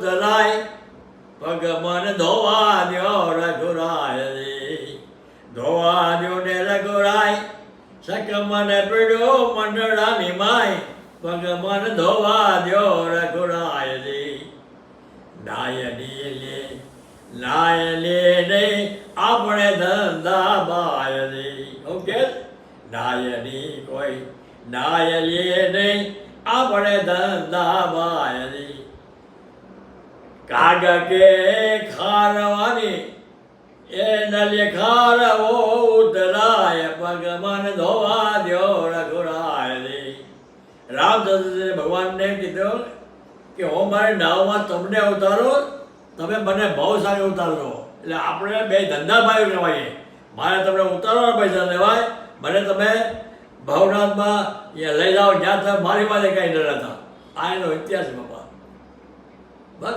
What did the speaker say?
ધરાય પગ મન ધોવા દ્યો રઘુરાય રે ધોવા દ્યો ને રઘુરાય સક મને પીડ્યો મંડળાની માય પગ મન ધોવા દ્યો રઘુરાય રે નાય લે ને આપણે ધંધા બાય રે ઓકે નાયની કોઈ નાય લે નહીં આપણે ધંધા બાય રે કાગ કે ખારવાની એ નલે ખારવો ઉતરાય પગ મન ધોવા દ્યો રઘુરાય રે રામચંદ્ર ભગવાનને કીધું કે હું મારી નાવમાં તમને ઉતારો તમે મને ભાવસાગર ઉતારો એટલે આપણે બે ધંધા ભાઈઓ કહેવાય મારે તમને ઉતારવાના પૈસા લેવાય મને તમે ભવનાથમાં લઈ જાઓ જ્યાં તમે મારી પાસે કંઈ ન રહેતા આ એનો ઇતિહાસ